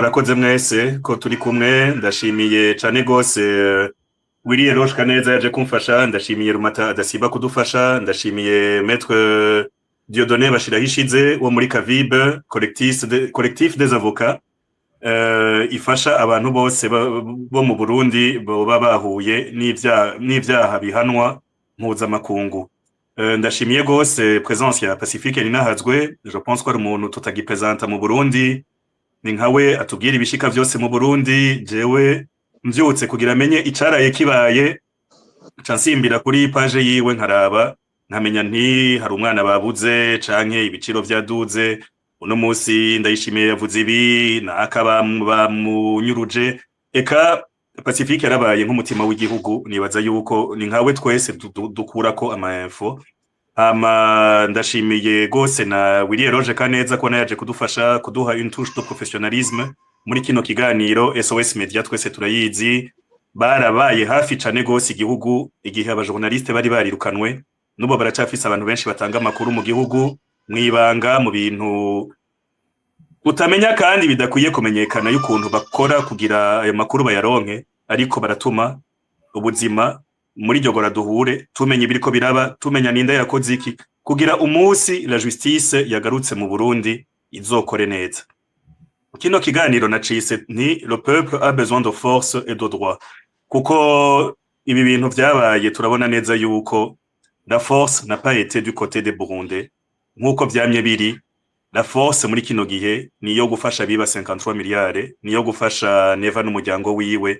murakoze mwese ko turi kumwe ndashimiye cane gose Willy Eroge Kaneza yaje kumfasha ndashimiye Rumata adasiba kudufasha ndashimiye Maître Dieudonné Bashirahishize wo muri Kavib collectif des avocats ifasha abantu bose bo mu Burundi boba bahuye n'ivyaha bihanwa mpuzamakungu. Ndashimiye gose présence ya Pacifique Ninahazwe, je pense ko ari umuntu tutagipresenta mu Burundi, ni nkawe atubwira ibishika vyose mu Burundi. Jewe mvyutse kugira amenye icaraye kibaye cansimbira kuri page yiwe nkaraba nkamenya nti hari umwana babuze canke ibiciro vyaduze uno musi ndayishimiye yavuze ibi nakaba bamunyuruje. Eka Pacifique yarabaye nk'umutima w'igihugu, nibaza yuko ni nkawe twese dukurako ama info. Ndashimiye gose na Willy Eroge Kaneza ko nayaje kudufasha kuduha une touche de professionnalisme muri kino kiganiro. SOS Media twese turayizi, barabaye hafi cane gose igihugu igihe abajournaliste bari barirukanwe, nubo baracafise abantu benshi batanga amakuru mu gihugu mwibanga mu bintu utamenya kandi bidakwiye kumenyekana y'ukuntu bakora kugira ayo makuru bayaronke, ariko baratuma ubuzima muri jogora duhure tumenya ibiriko biraba, tumenya ninde yakoze iki kugira umusi la justice yagarutse mu Burundi izokore neza. Kino kiganiro nacise ni le peuple a besoin de force et de droit, kuko ibi bintu vyabaye turabona neza yuko la force n'a pas été du côté des Burundais nkuko vyamye biri. La force muri kino gihe niyo gufasha biba 53 miliyari, niyo gufasha Neva n'umuryango wiwe.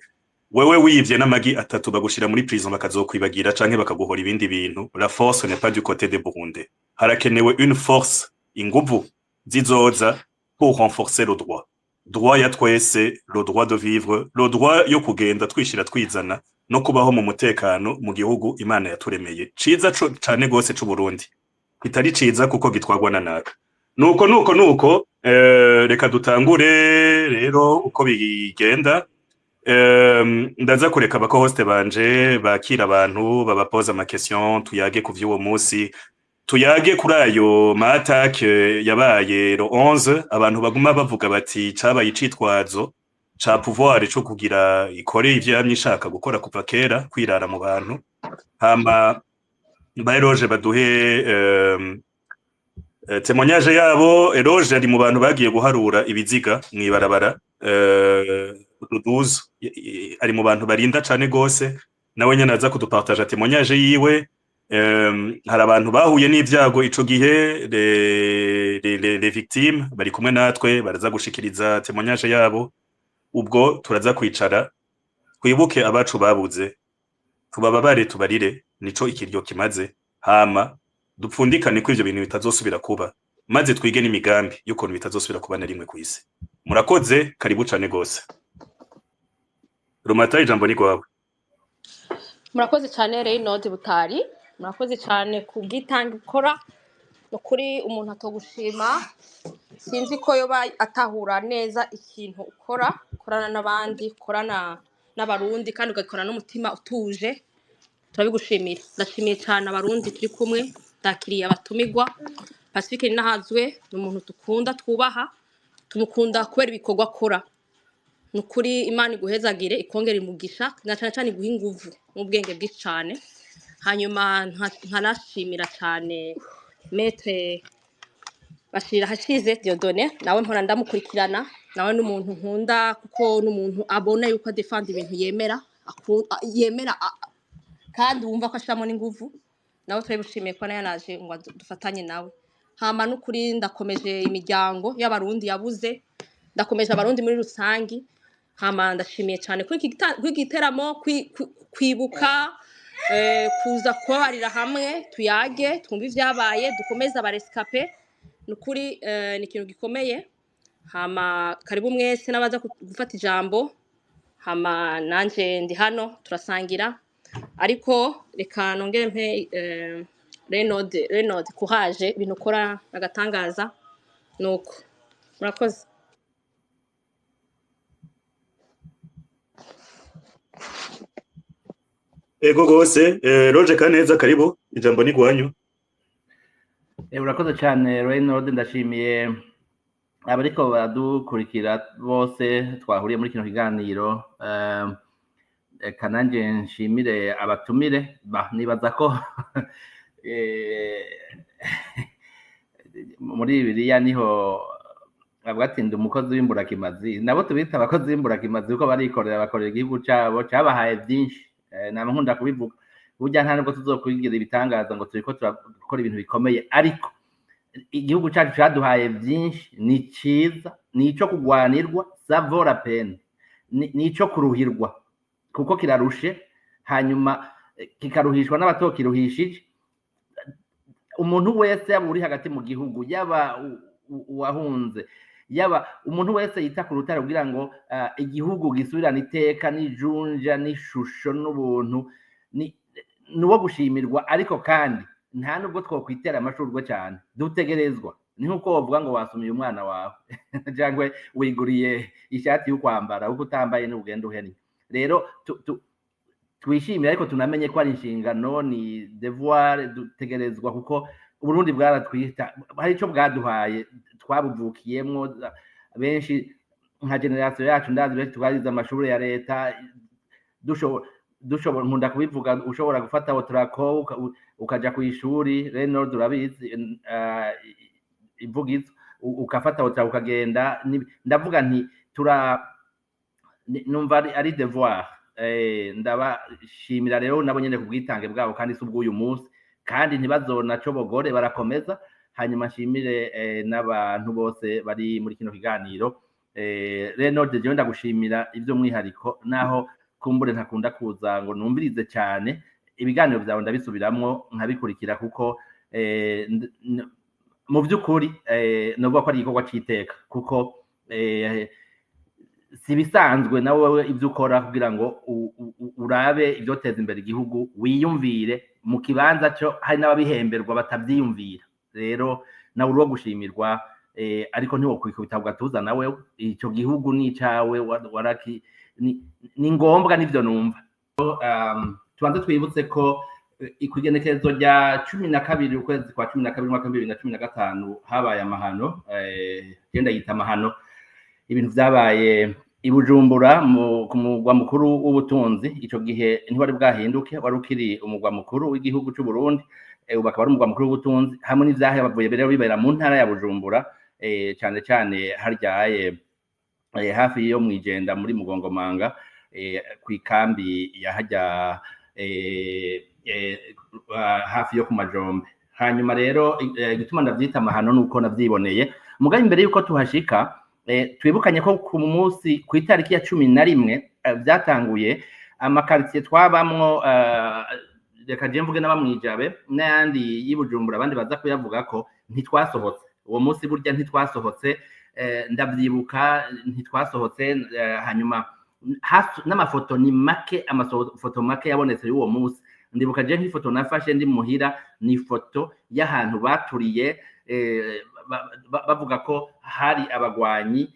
Wewe wivye n'amagi atatu bagushira muri prison bakazokwibagira canke bakaguhora ibindi bintu. La force n'est pas du côté des Burundais. Harakenewe une force, inguvu zizoza pour renforcer le droit. Droit ya twese, le droit de vivre, le droit yo kugenda twishira twizana no kubaho mu mutekano mu gihugu Imana yaturemeye. Ciza cane gose c'u Burundi. Kitari ciza kuko gitwagwa na naka. Nuko reka dutangure rero uko bigenda. Ndaza kureka abako hoste banje bakira abantu babapoza ama question, tuyage ku vy'uwo musi, tuyage kuri ayo ma-attaque yabaye le 11. Abantu baguma bavuga bati cabaye icitwazo ca pouvoir co kugira ikore ivyo yamye ishaka gukora kuva kera, kwirara mu bantu. Hama ba Eroge baduhe témoignage yabo. Eroge ari mu bantu bagiye guharura ibiziga mwibarabara Ruduzo, ari mu bantu barinda cane gose, nawe nyene aza kudupartager témoignage yiwe. Hari abantu bahuye n'ivyago ico gihe, les victimes bari kumwe natwe baraza gushikiriza témoignage yabo. Ubwo turaza kwicara twibuke abacu babuze, tubababare tubarire, nico ikiryo kimaze. Hama dupfundikane ko ivyo bintu bitazosubira kuba, maze twige n'imigambi y'ukuntu bitazosubira kuba na rimwe kw'isi. Murakoze, karibu cane gose. Rumata, ijambo ni gwawe. Murakoze cyane Reynolds Butari, murakoze cyane kubwitanga ukora. Nukuri umuntu atogushima, sinzi ko yoba atahura neza ikintu ukora, ukorana n'abandi, ukorana n'abarundi kandi ugakora n'umutima utuje. Turabigushimira. Ndashimiye cyane abarundi turi kumwe, ndakiriye abatumigwa. Pacifique Ninahazwe ni umuntu dukunda twubaha, tumukunda kubera ibikorwa akora. Nukuri Imana iguhezagire ikongera imugisha, na cyane cyane iguha inguvu n'ubwenge bwinshi cyane. Hanyuma nkanashimira cyane Maître Bashirahishize Dieudonné, nawe mpora ndamukurikirana, nawe n'umuntu nkunda kuko n'umuntu abona yuko adefend ibintu yemera kandi wumva ko ashiramo n'inguvu. Nawe turabushimiye ko nayo naje ngo dufatanye nawe. Hama n'ukuri ndakomeje imiryango y'abarundi yabuze, ndakomeje abarundi muri rusangi. Hama ndashimiye cyane kuri igiteramo kwibuka, kuza kubarira hamwe tuyage twumva ivyabaye, dukomeza abarescape. Nukuri ni ikintu gikomeye. Hama karibu mwese n'abaza gufata ijambo. Hama nanje ndi hano turasangira, ariko reka nongere mpe Reynolds courage, ibintu ukora agatangaza. Nuko murakoze. Ego gose, Roger Kaneza karibu, ijambo ni gwanyu. Urakoze cyane Reynolds, ndashimiye abariko baradukurikira bose twahuriye muri kino kiganiro, kananje nshimire abatumire, nibaza ko muri Bibiliya niho bavuga ati ndi umukozi w'imburakimazi, nabo tubita abakozi b'imburakimazi kuko barikorera, bakorera igihugu cabo cabahaye vyinshi. Nama nkunda kubivuga, burya nta nubwo tuzokwigira ibitangaza ngo turiko turakora ibintu bikomeye, ariko igihugu cacu caduhaye vyinshi, ni ciza, ni ico kugwanirwa, savo la peine, ni ico kuruhirwa kuko kirarushe, hanyuma kikaruhishwa n'abatokiruhishije. Umuntu wese yaba uri hagati mu gihugu, yaba uwahunze, yaba umuntu wese yita ku rutare kugira ngo igihugu gisubirane iteka n'ijunja n'ishusho n'ubuntu, ni uwo gushimirwa. Ariko kandi nta nubwo twokwitera amashurwe cyane, dutegerezwa. Ni nk'uko wovuga ngo wasumiye umwana wawe cyangwa wiguriye ishati yo kwambara kuko utambaye n'ugenda uhennye. Rero twishimire, ariko tunamenye ko ari inshingano, ni devoir, dutegerezwa, kuko Uburundi bwaratwita, hari ico bwaduhaye, twabuvukiyemwo benshi, nka generation yacu ndazi benshi twarize amashuri ya leta, dushobora nkunda kubivuga, ushobora gufata otrako ukaja ku ishuri reno durabizi, ivugizo ukafata otrako ukagenda. Ndavuga nti numva ari devoir. Ndabashimira rero nabo nyene ku bwitange bwabo, kandi si ubw'uyu munsi, kandi ntibazona co bogore, barakomeza. Hanyuma nshimire n'abantu bose bari muri kino kiganiro. Reno jewe ndagushimira ivy'umwihariko, naho kumbure ntakunda kuza ngo numvirize cyane ibiganiro byawe, ndabisubiramwo nkabikurikira, kuko mu by'ukuri novuga ko ari igikorwa c'iteka, kuko si bisanzwe nawe wewe ibyo ukora kugira ngo urabe ibyoteza imbere igihugu, wiyumvire mu kibanza cyo hari n'ababihemberwa batabyiyumvira. Rero nawe uri wo gushimirwa, ariko ntiwokwikubita ugatuza nawe, icyo gihugu ni icawe, ni ngombwa. Nivyo numva. Tubanze twibutse ko ikwigenekerezo rya 12 ukwezi kwa 12 mwaka 2015 habaye amahano, genda yita amahano, ibintu vyabaye i Bujumbura ku mugwa mukuru w'ubutunzi. Ico gihe ntiwari bwahinduke, wari ukiri umugwa mukuru w'igihugu c'u Burundi, ubu akaba ari umugwa mukuru w'ubutunzi, hamwe n'ivyahe bavuye rero bibera mu ntara ya Bujumbura, cane cane haryaye hafi yo mwijenda muri Mugongomanga, kw'ikambi yahajya hafi yo ku Majombe. Hanyuma rero igituma ndavyita amahano nuko navyiboneye. Mugabe imbere yuko tuhashika, twibukanye ko ku munsi ku itariki ya 11 byatanguye amakaritiye twabamwo, reka je mvuge n'abamwijabe n'ayandi y'Ibujumbura, abandi baza kuyavuga ko ntitwasohotse uwo munsi. Burya ntitwasohotse, ndavyibuka, ntitwasohotse. Hanyuma n'amafoto ni make, amafoto make yabonetse y'uwo munsi. Ndibuka je nk'ifoto nafashe ndi muhira, ni ifoto y'ahantu baturiye, bavuga ko hari abagwanyi,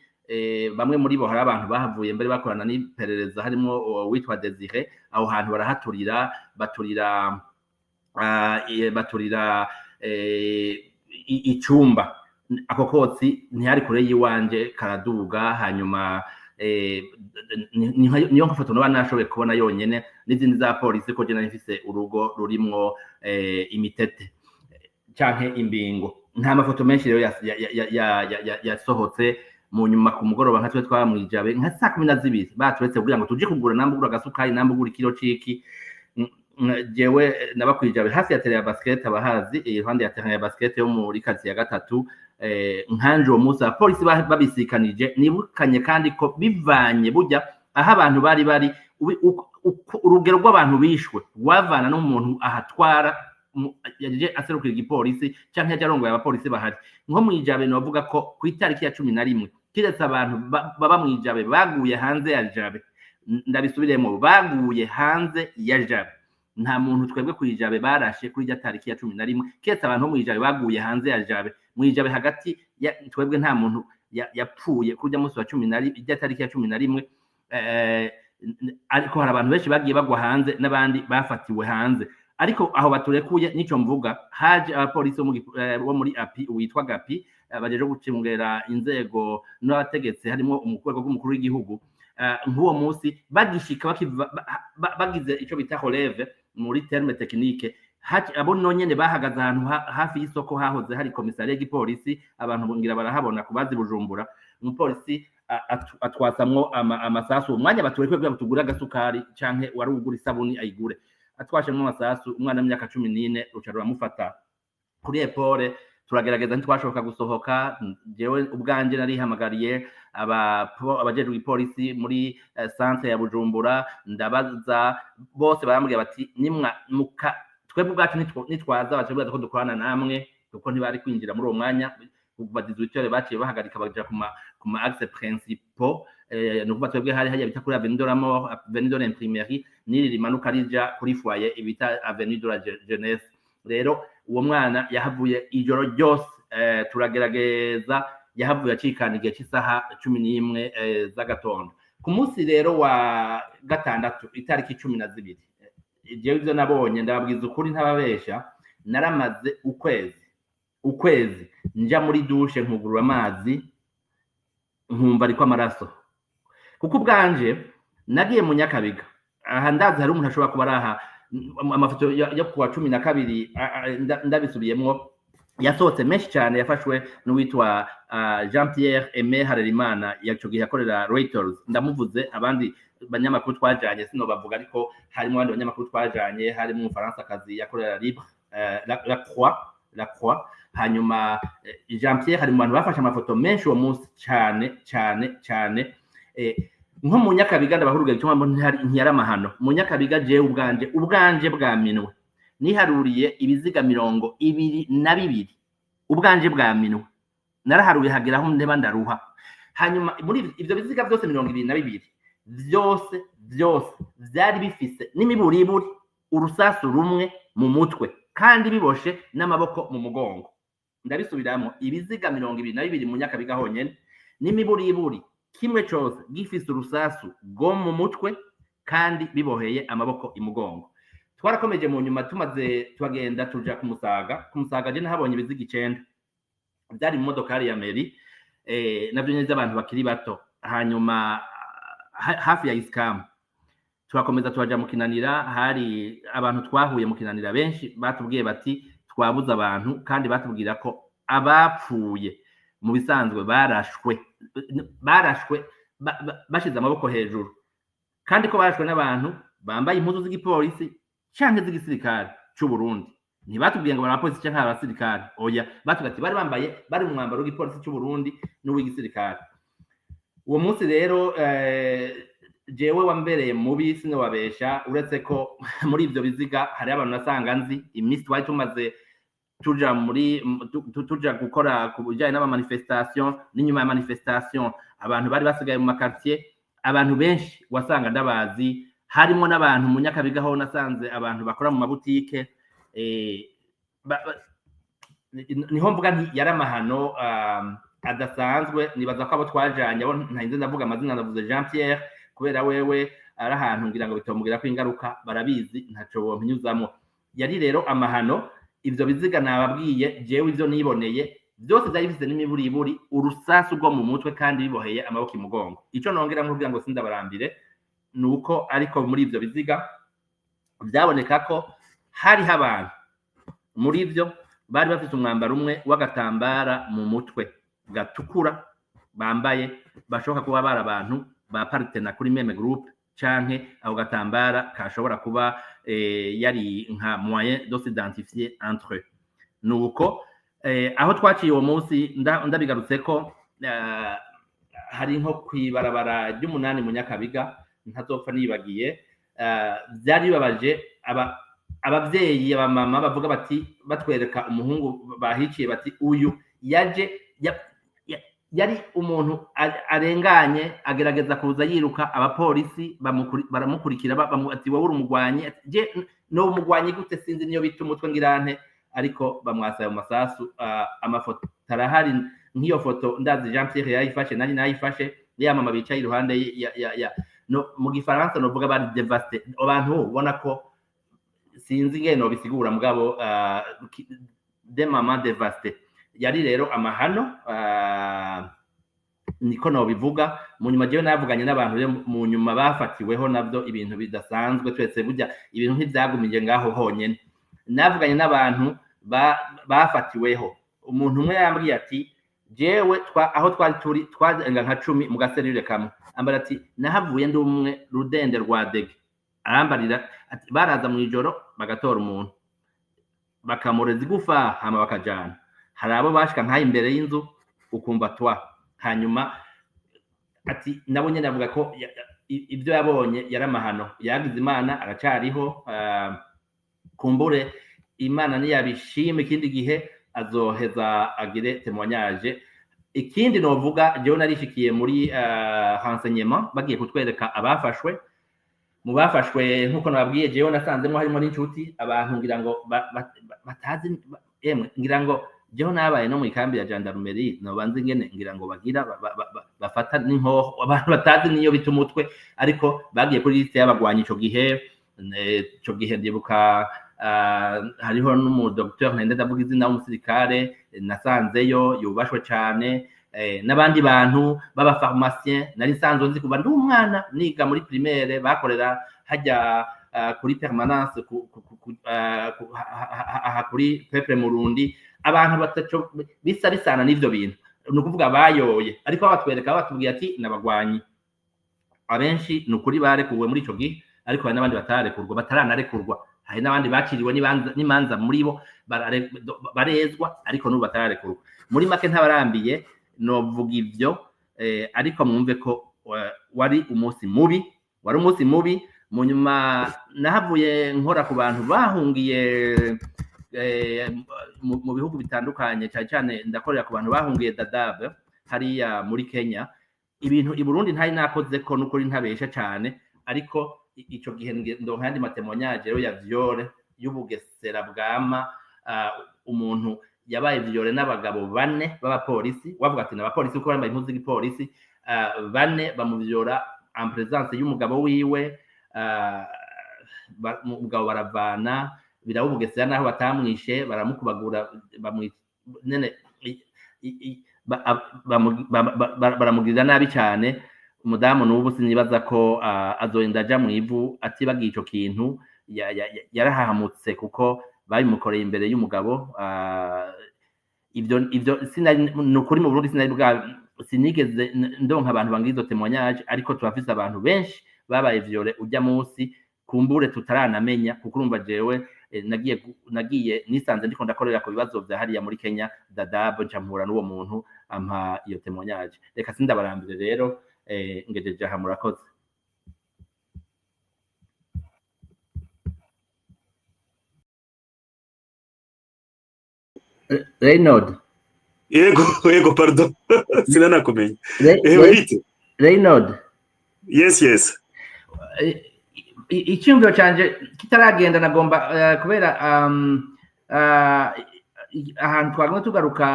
bamwe muri bo hari abantu bahavuye mbere bakorana n'iperereza, harimo witwa Desire. Aho hantu barahaturira, baturira icumba. Ako kotsi ntihari kure yiwanje, karaduga. Hanyuma niyo nkafoto noba nashoboye kubona yonyene, n'izindi za polisi, ko je nari mfise urugo rurimwo imitete canke imbingo. Nta mafoto menshi rero yasohotse. Mu nyuma ku mugoroba nka twe twamwijabe nka 12 baturetse kugira ngo tuje kugura nambugura gasukari, nambugura ikiro ciki. Jewe nabakwijabe hafi ya terrain ya basket, abahazi iruhande ya terrain ya basket yo muri quartier ya gatatu. Nkanje uwo munsi abapolisi babisikanije. Nibukanye kandi ko bivanye burya aho abantu bari urugero rw'abantu bishwe rwavana n'umuntu ahatwara yaje aserukira igipolisi canke yaje arongoye abapolisi bahari. Nko mwijabe novuga ko ku itariki ya 11 kiretse abantu baba mwijabe baguye hanze ya Jabe. Ndabisubiremo, baguye hanze ya Jabe. Nta muntu twebwe kwijabe barashe kuri ya tariki ya 11, kiretse abantu mwijabe baguye hanze ya Jabe. Mwijabe hagati ya twebwe nta muntu yapfuye kuri munsi wa 11 ya tariki ya 11. Ariko hari abantu benshi bagiye bagwa hanze, n'abandi bafatiwe hanze. ariko aho baturekuye nico mvuga haje abapolisi bo muri api witwa gapi bajeje gucungera inzego n'abategetsi harimo umukuru w'umukuru w'igihugu nk'uwo munsi bagishika bagize ico bita relève muri terme technique abo nonyene bahagaze ahantu hafi y'isoko hahoze hari komisariya y'igipolisi abantu ngira barahabona kubazi Bujumbura umupolisi atwasamwo amasasu umwanya baturekuye kugira ngo tugure agasukari canke wari ugura isabuni ayigure atwashemwe amasasu umwana w'imyaka 14 ruca ruramufata kuri epole turagerageza ntitwashoboka gusohoka jewe ubwanje narihamagariye abajejwe ipolisi muri centre ya Bujumbura ndabaza bose barambwiye bati nimwa muka twebwe ubwacu nitwaza bacabuza ko dukorana namwe kuko ntibari kwinjira muri uwo mwanya kuva 18 baciye bahagarika baja ku ma axe principaux nukuva twebwe hari hajya bita kuri avenue de la mort avenue de l'imprimerie niri rimanuka rija kuri foyer ibita avenue de la jeunesse rero uwo mwana yahavuye ijoro ryose turagerageza yahavuye acikanigiye cy'isaha 11 z'agatondo ku munsi rero wa gatandatu itariki 12 jewe ivyo nabonye ndababwiza ukuri ntababesha naramaze ukwezi nja muri douche nkugurura amazi nkumva ariko amaraso kuko ubwanje nagiye mu Nyakabiga aha ndazi hari umuntu ashobora kuba araha amafoto yo kuwa 12 ndabisubiyemwo yasohotse menshi cyane yafashwe n'uwitwa Jean Pierre Aimé Harerimana yaco gihe yakorera Reuters ndamuvuze abandi banyamakuru twajanye sino bavuga ariko harimo abandi banyamakuru twajanye harimo umufaransa kazi yakorera Libre la Croix hanyuma Jean Pierre hari mu bantu bafashe amafoto menshi uwo munsi cyane nko mu Nyakabiga ndabahuruga icyo ntiyari amahano mu Nyakabiga jewe ubwanje bwa minwe niharuriye ibiziga 22 ubwanje bwa minwe naraharuye hageraho ndeba ndaruha hanyuma muri ivyo biziga byose 22 byose byari bifise n'imiburiburi urusasu rumwe mu mutwe kandi biboshe n'amaboko mu mugongo ndabisubiramo ibiziga 22 mu Nyakabiga honyene n'imiburiburi kimwe cyose gifise urusasu go mu mutwe kandi biboheye amaboko imugongo twarakomeje mu nyuma twagenda tuja kumusaga je nahabonye ibiziga 9 byari mu modokari ya meri navyo nyeze abantu bakiri bato hanyuma hafi ya Iskam turakomeza tubaja mu Kinanira hari abantu twahuye mu Kinanira benshi batubwiye bati twabuza abantu kandi batubwira ko abapfuye mu bisanzwe barashwe bashize amaboko hejuru kandi ko barashwe n'abantu bambaye impuzu z'igipolisi canke z'igisirikare cy'u Burundi ntibatubwiye ngo barapolisi canke abasirikare oya batubati bari mu mwambaro w'igipolisi cy'u Burundi n'uw'igisirikare uwo munsi rero jewe wambereye mubi sino wabesha uretse ko muri ivyo biziga hari abantu nasanga nzi imisi twari tumaze tuja gukora ku bijanye n'ama manifestation n'inyuma ya manifestation abantu bari basigaye mu makartier abantu benshi wasanga ndabazi harimo n'abantu mu Nyakabiga ho nasanze abantu bakora mu mabutike niho mvuga nti yari amahano adasanzwe nibaza ko abo twajanye abo ntahinze ndavuga amazina ndavuze Jean Pierre kubera wewe ari ahantu ngira ngo bitomugira ko ingaruka barabizi ntaco bompinyuzamo yari rero amahano ivyo biziga nababwiye jewe ivyo niboneye byose byari bifite n'imiburiburi urusasu rwo mu mutwe kandi biboheye amaboko imugongo ico nongera nkubwira ngo sindabarambire nuko ariko muri ivyo biziga byaboneka ko hari abantu muri ivyo bari bafite umwambaro umwe w'agatambara mu mutwe gatukura bambaye bashoboka kuba bari abantu ba partena kuri meme group canke aho gatambara kashobora kuba yari nka moyen de s'identifier entre eux nuko aho twaciye uwo munsi ndabigarutse ko hari nko kwibarabara ry'umunani mu Nyakabiga ntazopfa nibagiye byari bibabaje abavyeyi abamama bavuga bati batwereka umuhungu bahiciye bati uyu yari umuntu arenganye agerageza kuza yiruka abapolisi baramukurikira ati wowe uri umugwanyi je no umugwanyi gute sinzi niyo bita umutwe ngirante ariko bamwasaye mu masasu amafoto tarahari nk'iyo foto ndazi Jean Pierre yayifashe nari nayifashe yamama bicaye iruhande ya no mu gifaransa no vuga bari devasté abantu ubona ko sinzi ingene nobisigura mugabo de mama devaste yari rero amahano niko nobivuga mu nyuma jewe navuganye n'abantu mu nyuma bafatiweho navyo ibintu bidasanzwe twese burya ibintu ntivyagumije ngaho honyene navuganye n'abantu bafatiweho umuntu umwe yambwiye ati jewe aho twari turi twarenga nka 10 mu gaserire kamwe ambara ati nahavuye ndi umwe rudende rwa dege arambarira ati baraza mu ijoro bagatora umuntu bakamureza igufa hama bakajana hari abo bashika nkaye imbere y'inzu ukumva twa hanyuma ati nabo nyene avuga ko ibyo yabonye yaramahano yagize Imana aracariho kumbure Imana niyabishime ikindi gihe azoheza agire témoignage ikindi novuga jewe narishikiye muri renseignement bagiye kutwereka abafashwe mu bafashwe nkuko nababwiye jewe nasanzemo harimo n'inshuti abantu ngira ngo batazi emwe ngira ngo jewe nabaye no mu ikambi ya gendarmerie no banze ngene ngira ngo bagira bafata n'inkoho abantu batazi niyo bita umutwe ariko bagiye kuri liste y'abagwanyi ico gihe ndibuka hariho n'umudokteur nende ndavuga izina w'umusirikare nasanzeyo yubashwe cyane n'abandi bantu baba pharmacien nari sanzwe nzi kuba ndi umwana niga muri primaire bakorera hajya kuri permanence kuri peuple murundi abantu bataco bisarisana n'ivyo bintu nukuvuga bayoye ariko batwereka batubwiye ati nabagwanyi abenshi nukuri barekuwe muri ico gihe ariko hari n'abandi batarekurwa bataranarekurwa hari n'abandi baciriwe n'imanza muri bo barezwa ariko n'ubu batararekurwa muri make ntabarambiye novuga ivyo ariko mwumve ko wari umunsi mubi mu nyuma nahavuye nkora ku bantu bahungiye mu bihugu bitandukanye cyane ndakorera ku bantu bahungiye Dadaab hariya muri Kenya ibintu i Burundi ntari nakoze ko n'ukuri ntabesha cyane ariko ico gihe ndonka yandi matemoignage rero ya viole y'ubugesera bwama umuntu yabaye viole n'abagabo 4 b'abapolisi wavuga ati n'abapolisi uko bambaye impuzu z'igipolisi 4 bamuvyora en présence y'umugabo wiwe umugabo baravana biraho ubugesera naho batamwishe baramukubagura nene baramugirira nabi cyane umudamu n'ubu sinibaza ko azorinda aja mu ivu atibagiye ico kintu yarahahamutse kuko babimukoreye imbere y'umugabo ivyo nukuri mu Burundi sinigeze ndonka abantu bangizo témoignage ariko turafise abantu benshi babaye viole ujya munsi kumbure tutaranamenya kuko urumva jewe nagiye nisanze ndiko ndakorera ku bibazo vya hariya muri Kenya Dadaab mpura n'uwo muntu ampa iyo témoignage reka sindabarambire rero ngejeje aha murakoze Reynold yego pardon sinanakumenya Reynold yes icyumviro canje kitaragenda nagomba kubera ahantu twagomba tugaruka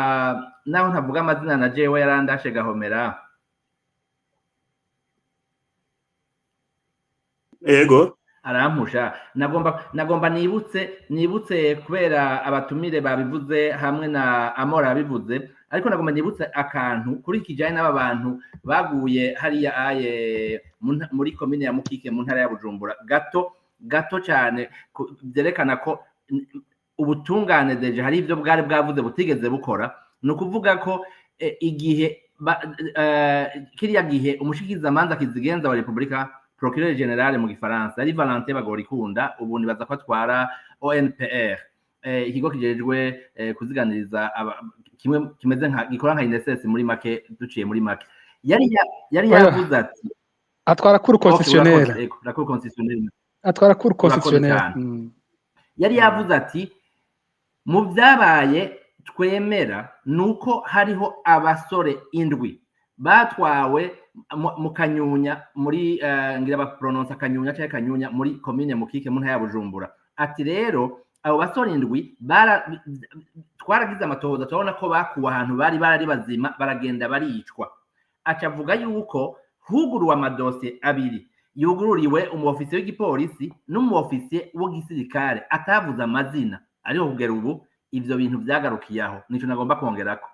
naho ntavuga amazina na jewe yarandashe Gahomera yego arampusha nagomba nibutse kubera abatumire babivuze hamwe na Amora bivuze ariko nagomba nibutse akantu kuri kijanye n'aba bantu baguye hariya aye muri commune ya Mukike mu ntara ya Bujumbura gato cyane byerekana ko ubutungane deje hari ivyo bwari bwavuze butigeze bukora no kuvuga ko igihe kiriya gihe umushikiza manza kizigenza wa Republika Procureur General mu Gifaransa ari Valentin Bagorikunda ubu nibaza ko atwara ONPR ikigo kijejwe kuziganiriza kimwe kimeze nka gikora nka INSS muri make duciye muri make yari yavuze ati atwara cour constitutionnelle atwara cour constitutionnelle yari yavuze ati mu byabaye twemera nuko hariho abasore indwi batwawe mu Kanyunya muri ngira ba prononce Kanyunya cyangwa Kanyunya muri commune Mukike mu ntara ya Bujumbura ati rero abo basore indwi twaragize amatohoza turabona ko bakuwe ahantu bari bazima baragenda baricwa acavuga yuko huguruwe amadosiye abiri yugururiwe umu ofisiye w'igipolisi n'umu ofisiye w'igisirikare atavuze amazina ariho kugera ubu ivyo bintu vyagarukiyaho nico nagomba kongerako